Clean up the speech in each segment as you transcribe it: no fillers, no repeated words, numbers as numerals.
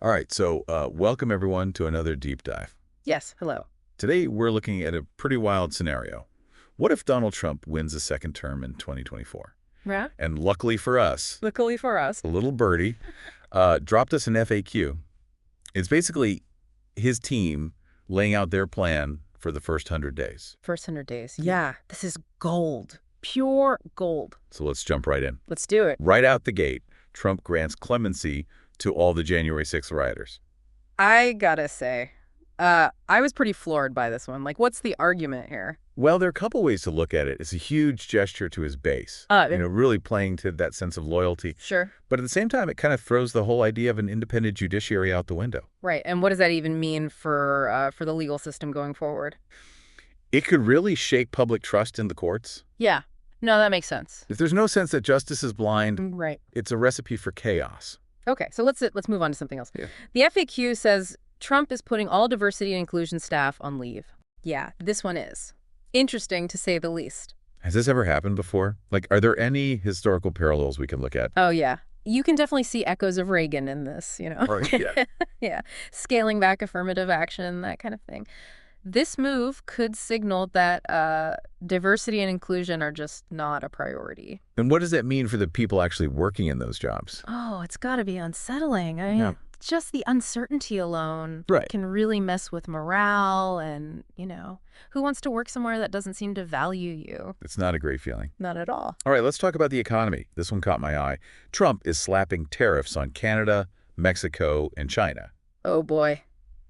All right, so welcome everyone to another deep dive. Yes, hello. Today we're looking at a pretty wild scenario. What if Donald Trump wins a second term in 2024? Yeah. And luckily for us, Luckily for us. a little birdie dropped us an FAQ. It's basically his team laying out their plan for the first 100 days. First 100 days. Yeah, this is gold. Pure gold. So let's jump right in. Let's do it. Right out the gate, Trump grants clemency to all the January 6th rioters. I gotta say, I was pretty floored by this one. Like, what's the argument here? Well, there are a couple ways to look at it. It's a huge gesture to his base, really playing to that sense of loyalty. Sure. But at the same time, it kind of throws the whole idea of an independent judiciary out the window. Right, and what does that even mean for the legal system going forward? It could really shake public trust in the courts. Yeah. No, that makes sense. If there's no sense that justice is blind, Right. it's a recipe for chaos. Okay, so let's move on to something else. Yeah. The FAQ says Trump is putting all diversity and inclusion staff on leave. Yeah, this one is. Interesting, to say the least. Has this ever happened before? Like, are there any historical parallels we can look at? Oh, yeah. You can definitely see echoes of Reagan in this, Oh, yeah. Yeah. Scaling back affirmative action, that kind of thing. This move could signal that diversity and inclusion are just not a priority. And what does that mean for the people actually working in those jobs? Oh, it's got to be unsettling. I mean, just the uncertainty alone can really mess with morale and, who wants to work somewhere that doesn't seem to value you? It's not a great feeling. Not at all. All right, let's talk about the economy. This one caught my eye. Trump is slapping tariffs on Canada, Mexico, and China. Oh, boy.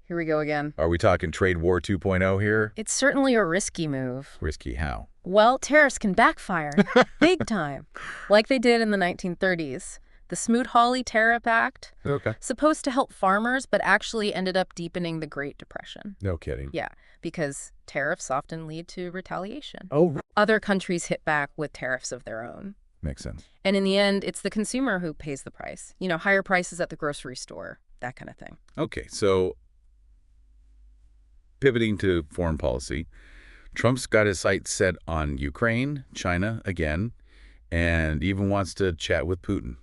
Here we go again. Are we talking trade war 2.0 here? It's certainly a risky move. Risky how? Well, tariffs can backfire big time, like they did in the 1930s. The Smoot-Hawley Tariff Act, supposed to help farmers, but actually ended up deepening the Great Depression. No kidding. Yeah, because tariffs often lead to retaliation. Oh. Other countries hit back with tariffs of their own. Makes sense. And in the end, it's the consumer who pays the price. Higher prices at the grocery store, that kind of thing. Okay, so pivoting to foreign policy, Trump's got his sights set on Ukraine, China again, and even wants to chat with Putin.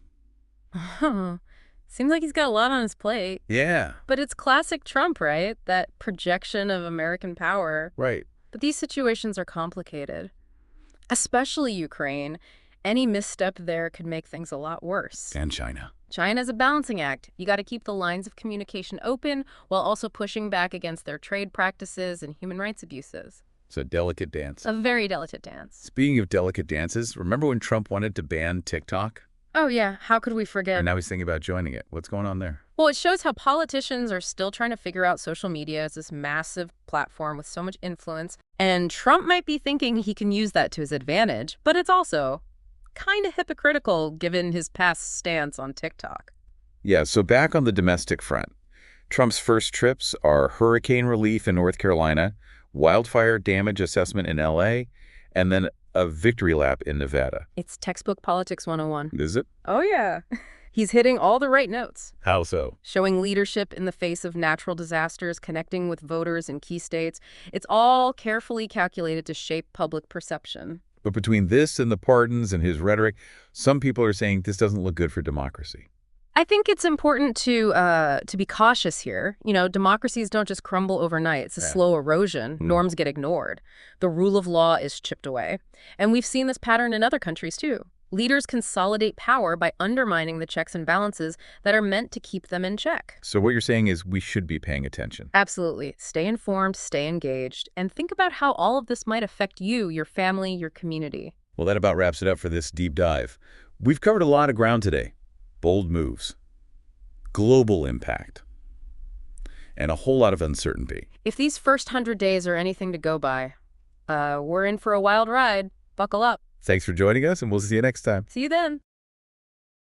Seems like he's got a lot on his plate. Yeah. But it's classic Trump, right? That projection of American power. Right. But these situations are complicated. Especially Ukraine. Any misstep there could make things a lot worse. And China. China's a balancing act. You got to keep the lines of communication open while also pushing back against their trade practices and human rights abuses. It's a delicate dance. A very delicate dance. Speaking of delicate dances, remember when Trump wanted to ban TikTok? Oh, yeah. How could we forget? And now he's thinking about joining it. What's going on there? Well, it shows how politicians are still trying to figure out social media as this massive platform with so much influence. And Trump might be thinking he can use that to his advantage, but it's also kind of hypocritical given his past stance on TikTok. Yeah, so back on the domestic front, Trump's first trips are hurricane relief in North Carolina, wildfire damage assessment in L.A., and then a victory lap in Nevada. It's textbook politics 101. Is it? Oh, yeah. He's hitting all the right notes. How so? Showing leadership in the face of natural disasters, connecting with voters in key states. It's all carefully calculated to shape public perception. But between this and the pardons and his rhetoric, some people are saying this doesn't look good for democracy. I think it's important to be cautious here. Democracies don't just crumble overnight. It's a slow erosion. Norms get ignored. The rule of law is chipped away. And we've seen this pattern in other countries, too. Leaders consolidate power by undermining the checks and balances that are meant to keep them in check. So what you're saying is we should be paying attention. Absolutely. Stay informed, stay engaged, and think about how all of this might affect you, your family, your community. Well, that about wraps it up for this deep dive. We've covered a lot of ground today. Bold moves, global impact, and a whole lot of uncertainty. If these first 100 days are anything to go by, we're in for a wild ride. Buckle up. Thanks for joining us, and we'll see you next time. See you then.